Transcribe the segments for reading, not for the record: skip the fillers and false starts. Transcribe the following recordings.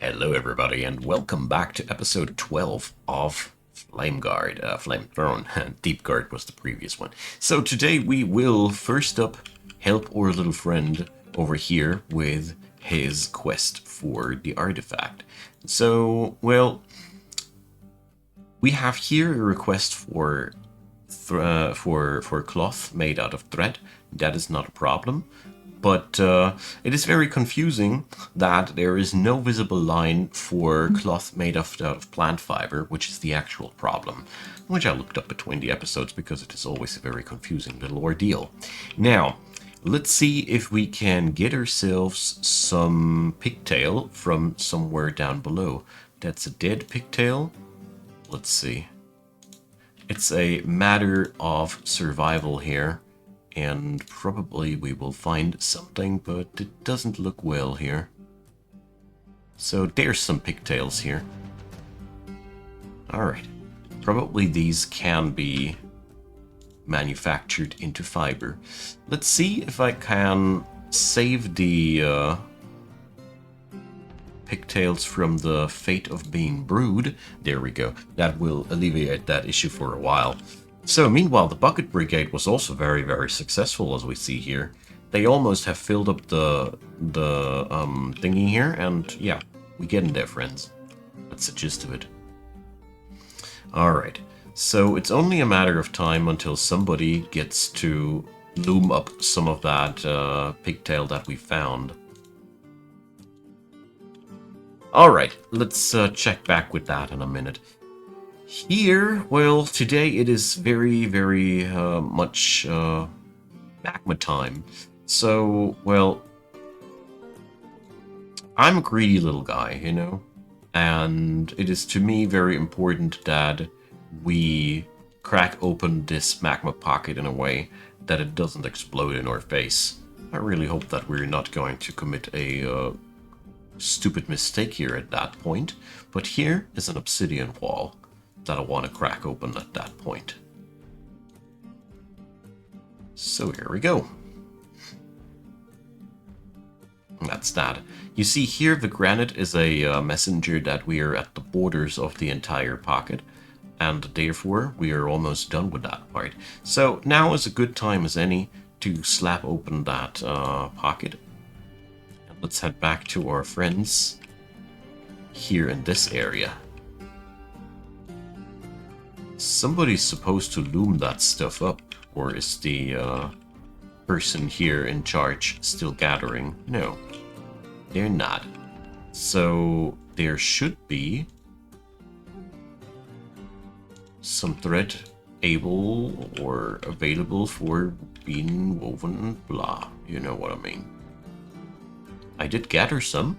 Hello, everybody, and welcome back to episode 12 of Flame Guard, Flame Throne. Deep Guard was the previous one. So today we will first up help our little friend over here with his quest for the artifact. So, well, we have here a request for cloth made out of thread. That is not a problem. But it is very confusing that there is no visible line for cloth made out of plant fiber, which is the actual problem, which I looked up between the episodes because it is always a very confusing little ordeal. Now, let's see if we can get ourselves some pigtail from somewhere down below. That's a dead pigtail. Let's see. It's a matter of survival here. And probably we will find something, but it doesn't look well here. So there's some pigtails here. Alright. Probably these can be manufactured into fiber. Let's see if I can save the pigtails from the fate of being brewed. There we go. That will alleviate that issue for a while. So, meanwhile, the Bucket Brigade was also very, very successful, as we see here. They almost have filled up the thingy here, and yeah, we get in there, friends. That's the gist of it. Alright, so it's only a matter of time until somebody gets to loom up some of that pigtail that we found. Alright, let's check back with that in a minute. Here, well, today it is very, very much Magma time. So, well, I'm a greedy little guy, you know? And it is to me very important that we crack open this Magma pocket in a way that it doesn't explode in our face. I really hope that we're not going to commit a stupid mistake here at that point. But here is an obsidian wall that I want to crack open at that point. So here we go. That's that. You see here the granite is a messenger that we are at the borders of the entire pocket, and therefore we are almost done with that part. So now is a good time as any to slap open that pocket. And let's head back to our friends here in this area. Somebody's supposed to loom that stuff up, or is the person here in charge still gathering? No, they're not. So there should be some thread able or available for being woven, blah, you know what I mean. I did gather some.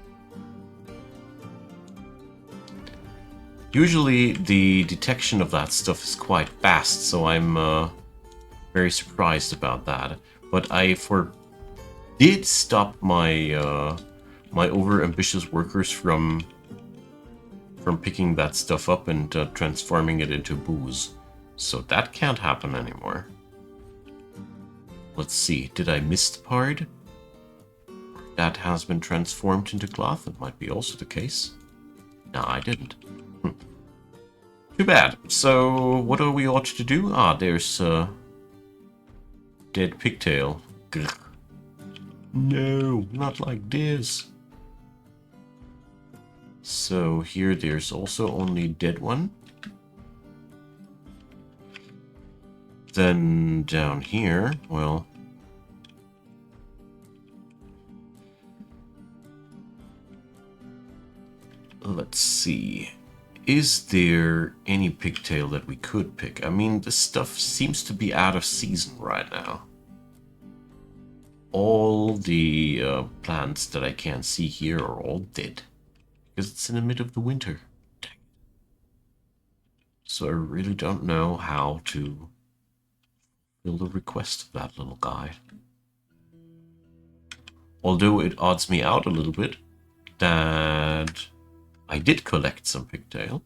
Usually the detection of that stuff is quite fast, so I'm very surprised about that. But I did stop my my over-ambitious workers from picking that stuff up and transforming it into booze. So that can't happen anymore. Let's see, did I miss the part? That has been transformed into cloth? That might be also the case. No, I didn't. Too bad. So, what are we ought to do? Ah, there's dead pigtail. Grr. No, not like this. So here there's also only dead one. Then down here, well, let's see. Is there any pigtail that we could pick? I mean, this stuff seems to be out of season right now. All the plants that I can see here are all dead. Because it's in the middle of the winter. Dang. So I really don't know how to fill the request of that little guy. Although it odds me out a little bit that I did collect some pigtail,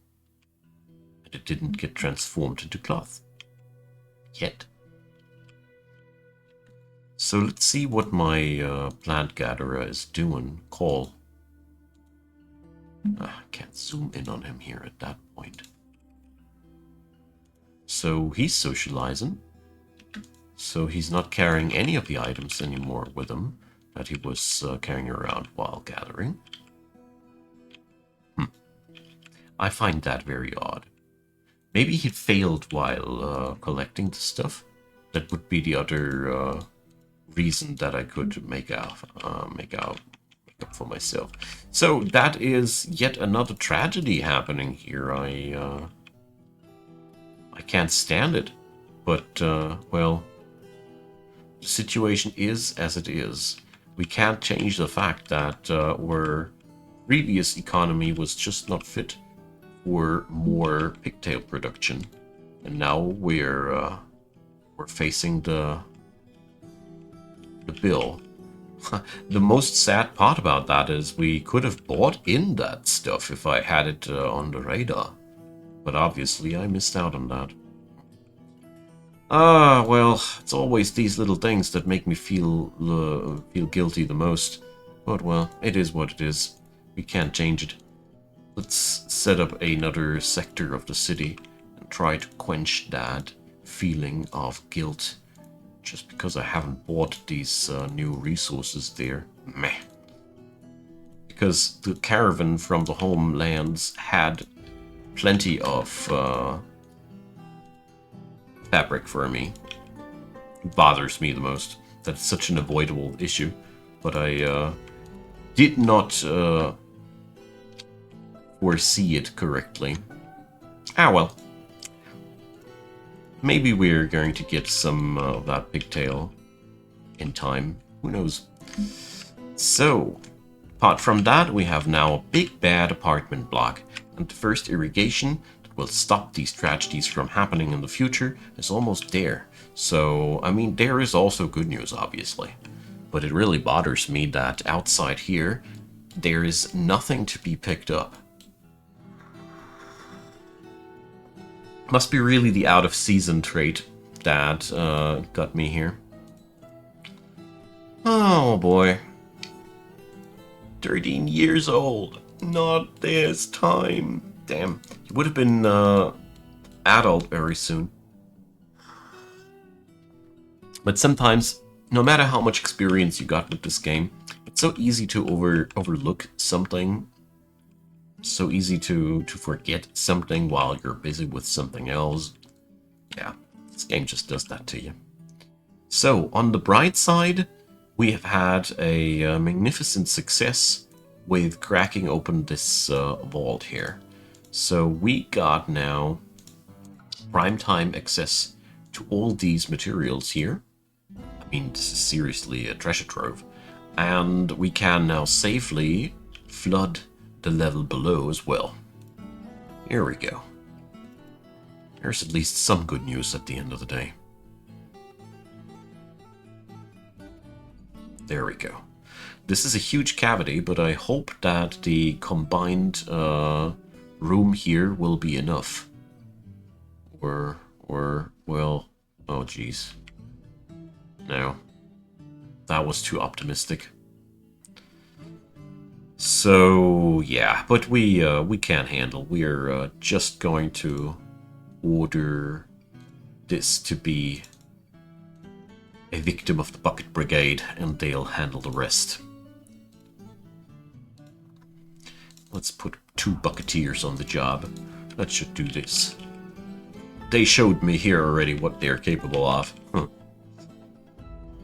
and it didn't get transformed into cloth. Yet. So let's see what my plant gatherer is doing. Call. can't zoom in on him here at that point. So he's socializing. So he's not carrying any of the items anymore with him that he was carrying around while gathering. I find that very odd. Maybe he failed while collecting the stuff. That would be the other reason that I could make up for myself. So that is yet another tragedy happening here. I can't stand it. But well, the situation is as it is. We can't change the fact that our previous economy was just not fit for more pigtail production, and now we're facing the bill. The most sad part about that is we could have bought in that stuff if I had it on the radar, but obviously I missed out on that. Well, it's always these little things that make me feel guilty the most. But well, it is what it is. We can't change it. Let's set up another sector of the city and try to quench that feeling of guilt just because I haven't bought these new resources there. Meh. Because the caravan from the homelands had plenty of fabric for me. It bothers me the most. That's such an avoidable issue. But I did not foresee it correctly. Ah, well. Maybe we're going to get some of that pigtail in time. Who knows? So, apart from that, we have now a big bad apartment block. And the first irrigation that will stop these tragedies from happening in the future is almost there. So, I mean, there is also good news, obviously. But it really bothers me that outside here, there is nothing to be picked up. Must be really the out-of-season trait that got me here. Oh boy. 13 years old. Not this time. Damn. You would have been adult very soon. But sometimes, no matter how much experience you got with this game, it's so easy to overlook something. So easy to forget something while you're busy with something else. Yeah, this game just does that to you. So, on the bright side, we have had a magnificent success with cracking open this vault here. So we got now prime time access to all these materials here. I mean, this is seriously a treasure trove. And we can now safely flood the level below as well. Here we go. There's at least some good news at the end of the day. There we go. This is a huge cavity, but I hope that the combined room here will be enough. Or, well, oh geez. No. That was too optimistic. So, yeah, but we can't handle. We're just going to order this to be a victim of the Bucket Brigade, and they'll handle the rest. Let's put 2 bucketeers on the job. That should do this. They showed me here already what they're capable of.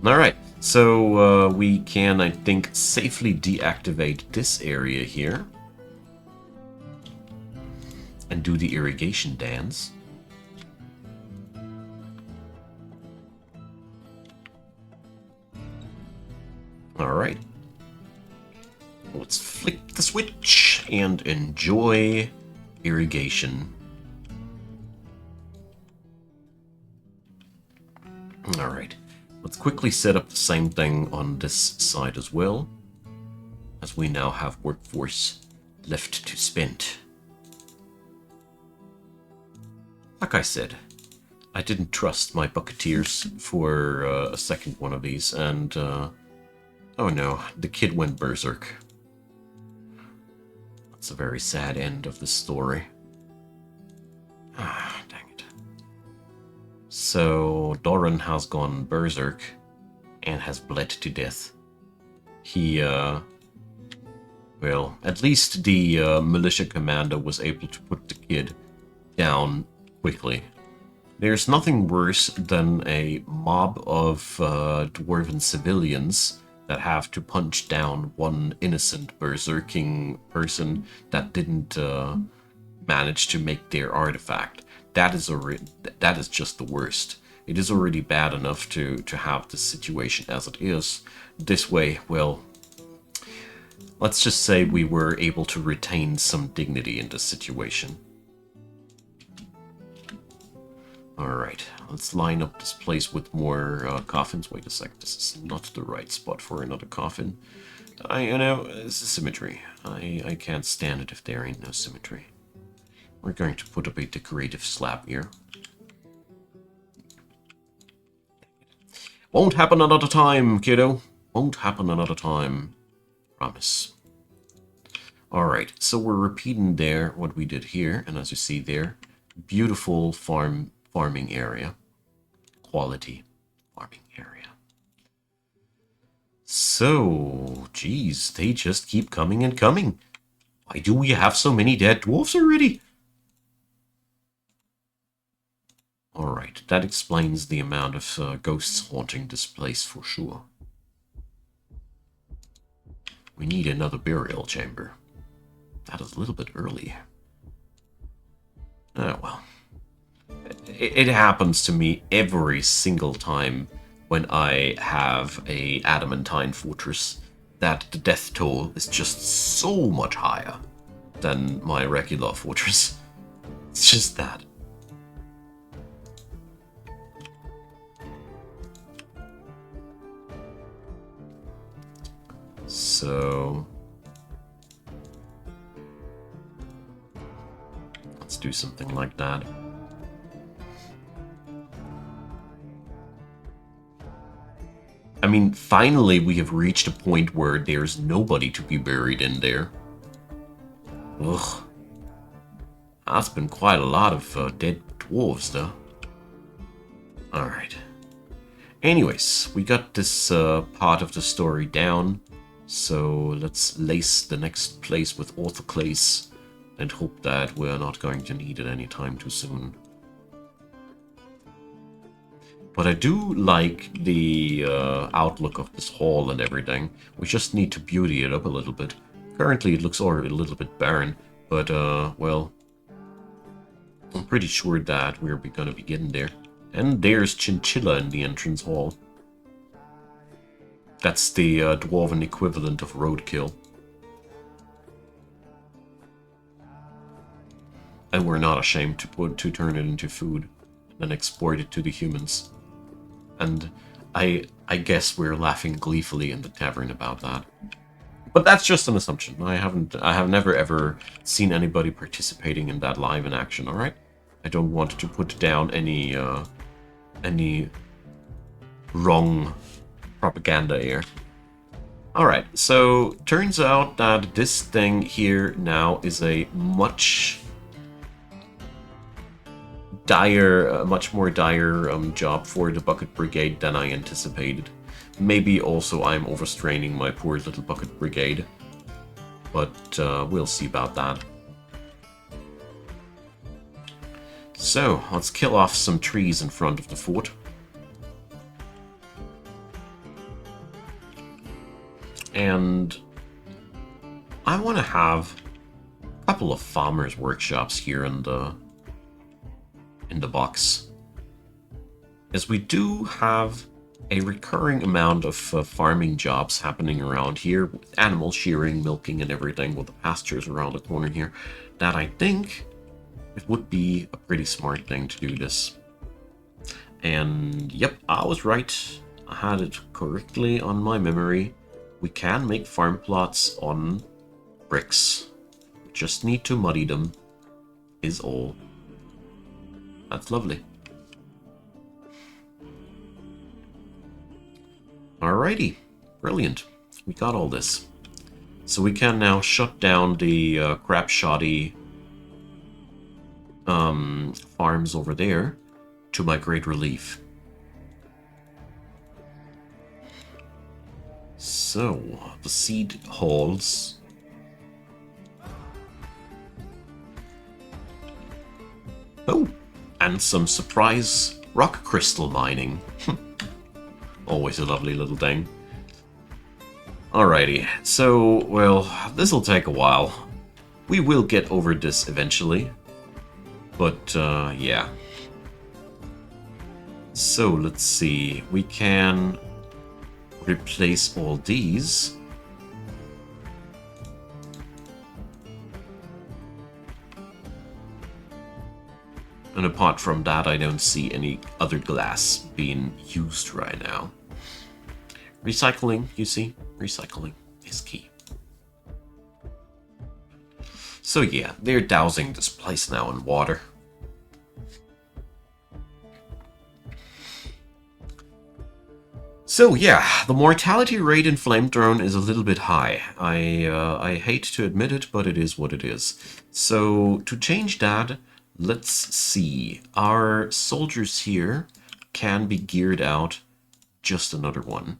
Alright, so we can, I think, safely deactivate this area here. And do the irrigation dance. Alright. Let's flick the switch and enjoy irrigation. Alright. Let's quickly set up the same thing on this side as well, as we now have workforce left to spend. Like I said, I didn't trust my bucketeers for a second one of these, and oh no, the kid went berserk. It's a very sad end of the story. Ah, dang it. So, Doran has gone berserk and has bled to death. He, well, at least the militia commander was able to put the kid down quickly. There's nothing worse than a mob of dwarven civilians that have to punch down one innocent berserking person that didn't manage to make their artifact. That is just the worst. It is already bad enough to have this situation as it is. This way, well, let's just say we were able to retain some dignity in this situation. Alright, let's line up this place with more coffins. Wait a sec, this is not the right spot for another coffin. You know, this is symmetry. I can't stand it if there ain't no symmetry. We're going to put up a decorative slab here. Won't happen another time, kiddo. Won't happen another time. Promise. Alright, so we're repeating there what we did here, and as you see there, beautiful farming area. Quality farming area. So, geez, they just keep coming and coming. Why do we have so many dead dwarfs already? Alright, that explains the amount of ghosts haunting this place for sure. We need another burial chamber. That is a little bit early. Oh well. It happens to me every single time when I have a adamantine fortress that the death toll is just so much higher than my regular fortress. It's just that. So let's do something like that. I mean, finally we have reached a point where there's nobody to be buried in there. Ugh. That's been quite a lot of dead dwarves, though. Alright. Anyways, we got this part of the story down. So let's lace the next place with orthoclase and hope that we're not going to need it anytime too soon. But I do like the outlook of this hall and everything. We just need to beauty it up a little bit. Currently it looks already a little bit barren, but well, I'm pretty sure that we're gonna be getting there. And there's Chinchilla in the entrance hall. That's the dwarven equivalent of roadkill. And we're not ashamed to turn it into food and then export it to the humans. And I guess we're laughing gleefully in the tavern about that. But that's just an assumption. I have never ever seen anybody participating in that live in action, alright? I don't want to put down any wrong propaganda here. Alright, so turns out that this thing here now is a much more dire job for the Bucket Brigade than I anticipated. Maybe also I'm overstraining my poor little Bucket Brigade, but we'll see about that. So, let's kill off some trees in front of the fort. And I want to have a couple of farmers' workshops here in the box, as we do have a recurring amount of farming jobs happening around here, with animal shearing, milking, and everything, with the pastures around the corner here, that I think it would be a pretty smart thing to do this. And yep, I was right. I had it correctly on my memory. We can make farm plots on bricks. We just need to muddy them, is all. That's lovely. Alrighty, brilliant. We got all this. So we can now shut down the crap shoddy farms over there, to my great relief. So, the seed halls. Oh, and some surprise rock crystal mining. Always a lovely little thing. Alrighty, so, well, this'll take a while. We will get over this eventually. But, yeah. So, let's see. We can replace all these. And apart from that, I don't see any other glass being used right now. Recycling, you see? Recycling is key. So yeah, they're dousing this place now in water. So yeah, the mortality rate in Flame Throne is a little bit high. I hate to admit it, but it is what it is. So to change that, let's see. Our soldiers here can be geared out. Just another one.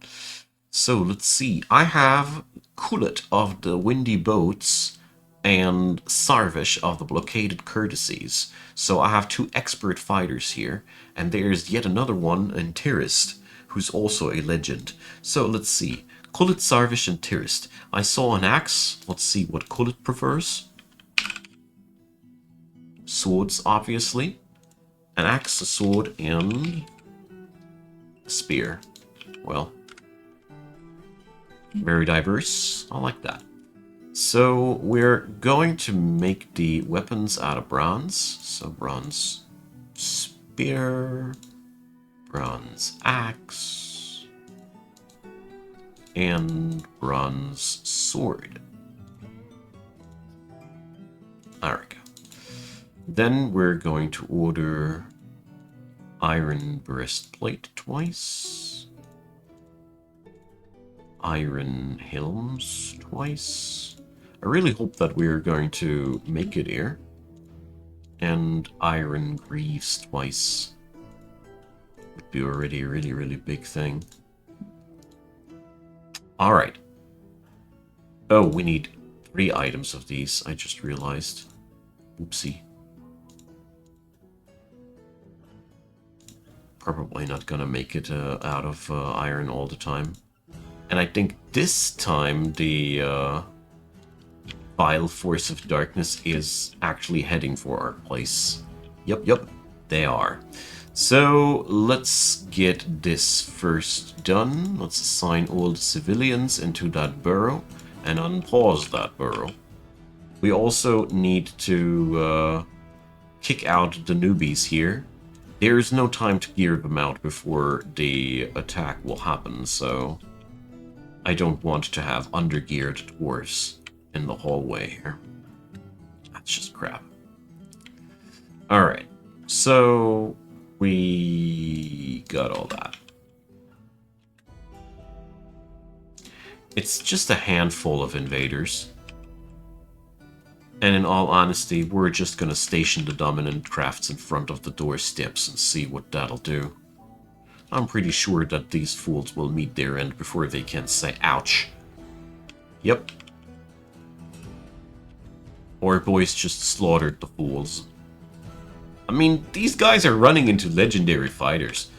So let's see. I have Kulet of the Windy Boats and Sarvish of the Blockaded Courtesies. So I have two expert fighters here, and there's yet another one in Tirist, who's also a legend. So let's see. Kulet, Sarvish, and Tirist. I saw an axe. Let's see what Kulet prefers. Swords, obviously. An axe, a sword, and a spear. Well, very diverse. I like that. So we're going to make the weapons out of bronze. So bronze spear, bronze axe, and bronze sword. There we go. Then we're going to order iron breastplate twice, iron helms twice. I really hope that we're going to make it here. And iron greaves twice. Would be already a really, really big thing. Alright. Oh, we need 3 items of these, I just realized. Oopsie. Probably not gonna make it out of iron all the time. And I think this time the Vile Force of Darkness is actually heading for our place. Yep, they are. So let's get this first done. Let's assign all the civilians into that burrow and unpause that burrow. We also need to kick out the newbies here. There's no time to gear them out before the attack will happen, so I don't want to have undergeared dwarves in the hallway here. That's just crap. Alright, so we got all that. It's just a handful of invaders. And in all honesty, we're just gonna station the dominant crafts in front of the doorsteps and see what that'll do. I'm pretty sure that these fools will meet their end before they can say ouch. Yep. Our boys just slaughtered the fools. I mean, these guys are running into legendary fighters.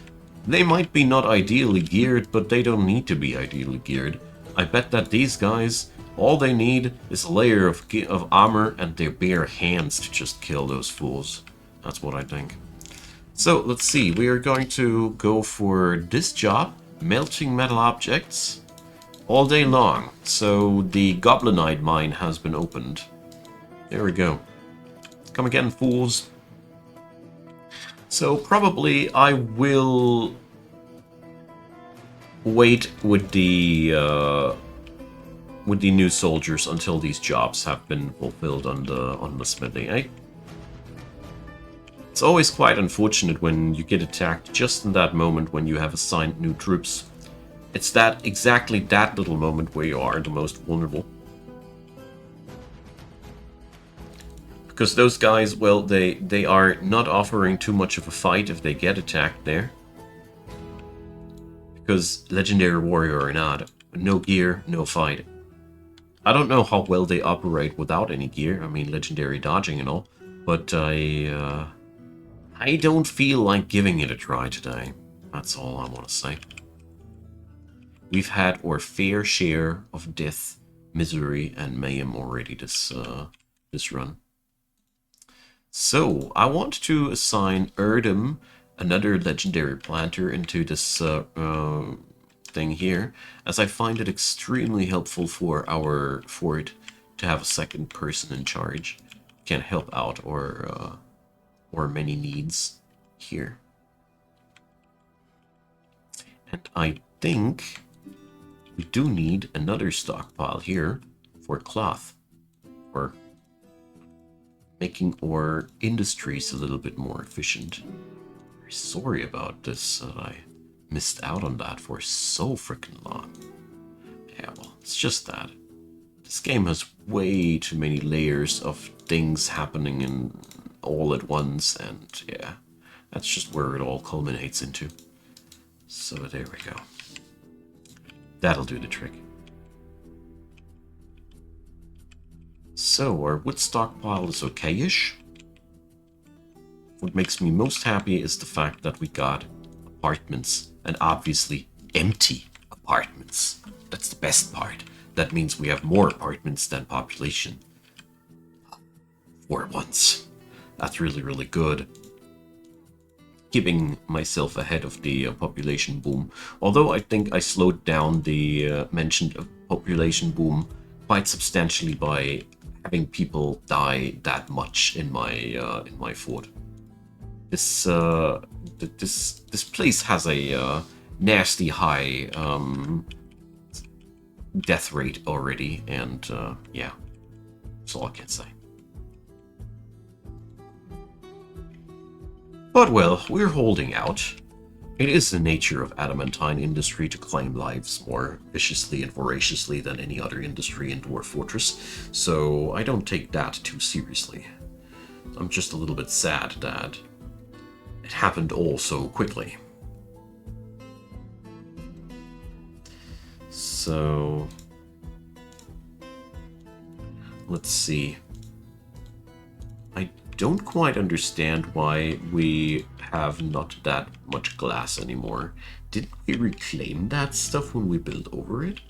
They might be not ideally geared, but they don't need to be ideally geared. I bet that these guys, all they need is a layer of armor and their bare hands to just kill those fools. That's what I think. So, let's see. We are going to go for this job, melting metal objects, all day long. So, the Goblinite mine has been opened. There we go. Come again, fools. So, probably I will wait with the new soldiers until these jobs have been fulfilled on the smithy, eh? It's always quite unfortunate when you get attacked just in that moment when you have assigned new troops. It's exactly that little moment where you are the most vulnerable. Because those guys, well, they are not offering too much of a fight if they get attacked there. Because Legendary Warrior or not, no gear, no fight. I don't know how well they operate without any gear. I mean, Legendary dodging and all. But I don't feel like giving it a try today. That's all I want to say. We've had our fair share of death, misery, and mayhem already this run. So, I want to assign Erdem, another legendary planter, into this thing here, as I find it extremely helpful for it to have a second person in charge. Can help out or many needs here. And I think we do need another stockpile here for cloth, or making our industries a little bit more efficient. Very sorry about this, that I missed out on that for so freaking long. Yeah, well, it's just that. This game has way too many layers of things happening in all at once, and yeah, that's just where it all culminates into. So there we go. That'll do the trick. So, our wood stockpile is okay-ish. What makes me most happy is the fact that we got apartments, and obviously empty apartments. That's the best part. That means we have more apartments than population. For once. That's really, really good. Keeping myself ahead of the population boom. Although I think I slowed down the mentioned population boom quite substantially by having people die that much in my fort. This place has a nasty high death rate already, and yeah, that's all I can say. But well, we're holding out. It is the nature of adamantine industry to claim lives more viciously and voraciously than any other industry in Dwarf Fortress, so I don't take that too seriously. I'm just a little bit sad that it happened all so quickly. So, let's see. I don't quite understand why we have not that much glass anymore. Didn't we reclaim that stuff when we built over it?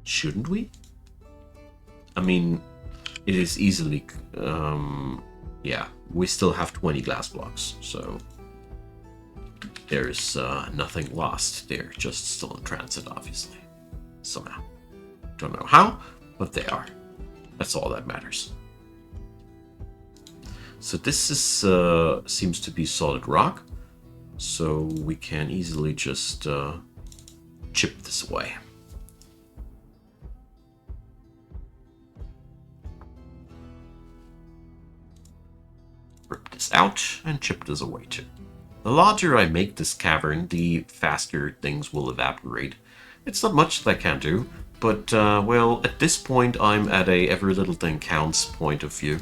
Shouldn't we? I mean, it is easily... yeah, we still have 20 glass blocks, so... There's nothing lost. They're just still in transit, obviously. Somehow. Don't know how, but they are. That's all that matters. So this is seems to be solid rock, so we can easily just chip this away. Rip this out and chip this away too. The larger I make this cavern, the faster things will evaporate. It's not much that I can do, but well, at this point I'm at a every little thing counts point of view.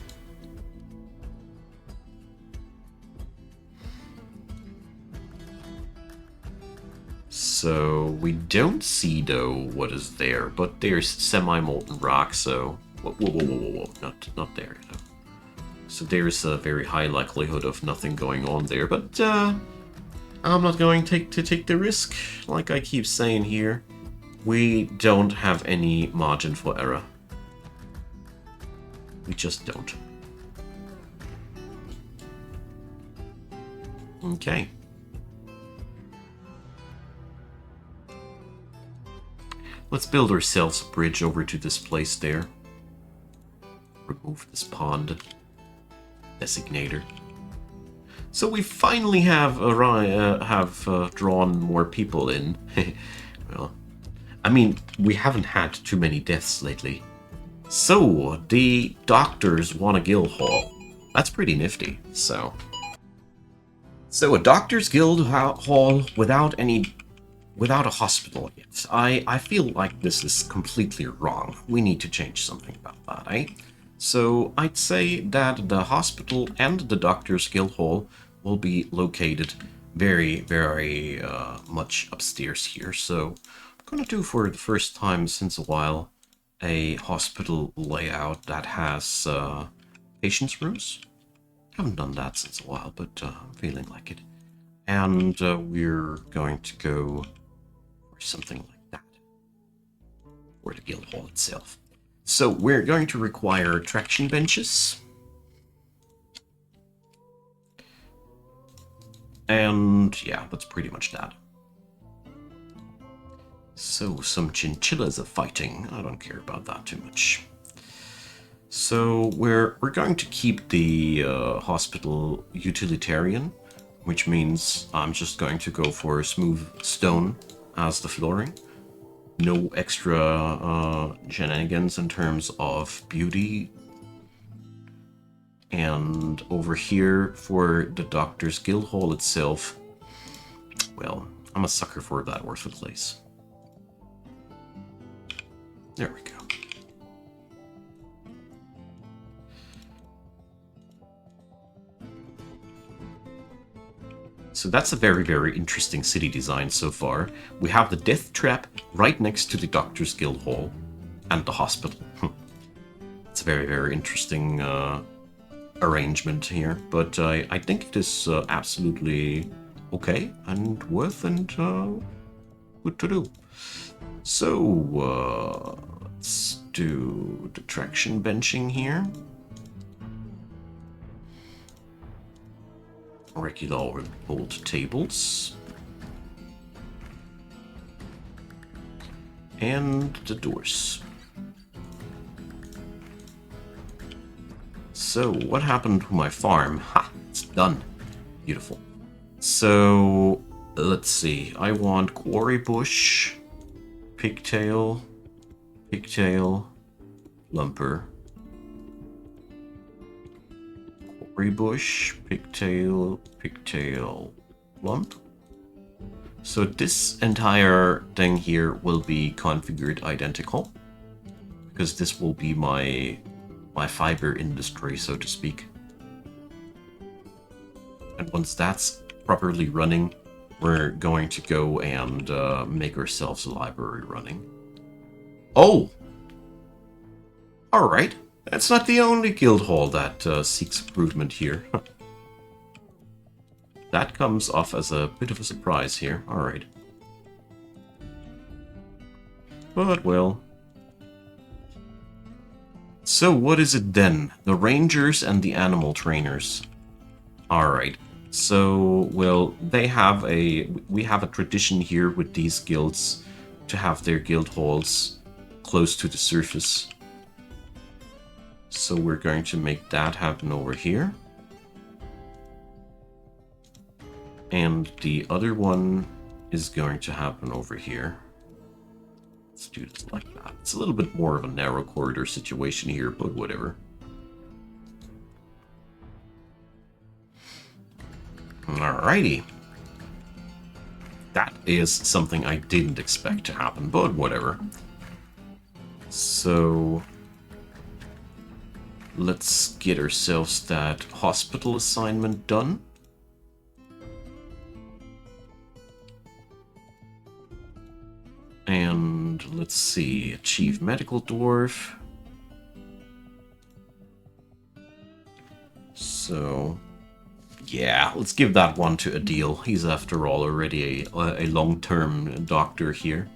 So we don't see though what is there, but there's semi-molten rock, so whoa, not there. No. So there's a very high likelihood of nothing going on there, but I'm not going to take the risk. Like I keep saying here, we don't have any margin for error. We just don't. Okay. Let's build ourselves a bridge over to this place there. Remove this pond designator. So we finally have drawn more people in. Well, I mean, we haven't had too many deaths lately. So the doctors want a guild hall. That's pretty nifty. So a doctors guild hall without a hospital yet. I feel like this is completely wrong. We need to change something about that, eh? So I'd say that the hospital and the doctor's guild hall will be located very, very much upstairs here. So I'm gonna do for the first time since a while a hospital layout that has patients' rooms. Haven't done that since a while, but I'm feeling like it. And we're going to go for something like that, or the guild hall itself. So we're going to require traction benches. And yeah, that's pretty much that. So some chinchillas are fighting. I don't care about that too much. So we're going to keep the hospital utilitarian, which means I'm just going to go for smooth stone as the flooring. No extra shenanigans in terms of beauty. And over here for the Doctor's Guild Hall itself, well, I'm a sucker for that orthoclase. There we go. So that's a very, very interesting city design so far. We have the death trap right next to the Doctor's Guild Hall and the hospital. It's a very, very interesting arrangement here, but I think it is absolutely okay and worth and good to do. So let's do the traction benching here. Regular old tables. And the doors. So, what happened to my farm? Ha! It's done. Beautiful. So, let's see. I want quarry bush, pigtail, lumper. Quarry bush, pigtail, lump. So this entire thing here will be configured identical, because this will be my fiber industry, so to speak. And once that's properly running, we're going to go and make ourselves a library running. Oh! Alright, that's not the only guild hall that seeks improvement here. That comes off as a bit of a surprise here. Alright. But, well. So, what is it then? The rangers and the animal trainers. Alright. So, well, we have a tradition here with these guilds to have their guild halls close to the surface. So we're going to make that happen over here. And the other one is going to happen over here. Let's do this like that. It's a little bit more of a narrow corridor situation here, but whatever. Alrighty. That is something I didn't expect to happen, but whatever. So let's get ourselves that hospital assignment done. And let's see, achieve medical dwarf. So yeah, let's give that one to Adil. He's after all already a long-term doctor here.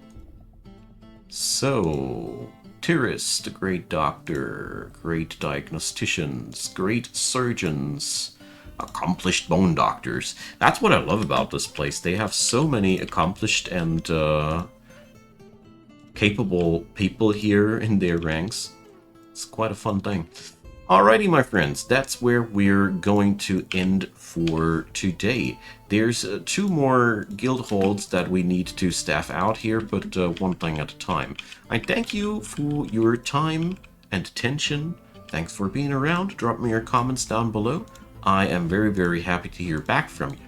So Tyrus, the great doctor, great diagnosticians, great surgeons, accomplished bone doctors. That's what I love about this place. They have so many accomplished and capable people here in their ranks. It's quite a fun thing. Alrighty, my friends, that's where we're going to end for today. There's 2 more guild halls that we need to staff out here, but one thing at a time. I thank you for your time and attention. Thanks for being around. Drop me your comments down below. I am very, very happy to hear back from you.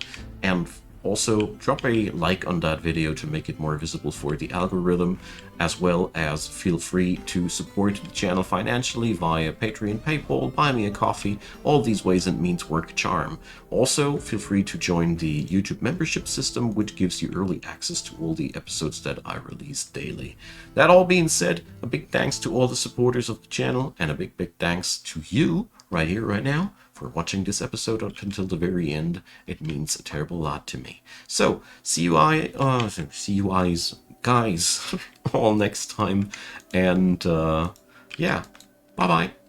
And Also, drop a like on that video to make it more visible for the algorithm, as well as feel free to support the channel financially via Patreon, PayPal, Buy Me a Coffee. All these ways and means work charm. Also, feel free to join the YouTube membership system, which gives you early access to all the episodes that I release daily. That all being said, a big thanks to all the supporters of the channel, and a big thanks to you right here, right now, for watching this episode up until the very end. It means a terrible lot to me. So, see you guys all next time, and yeah, bye bye.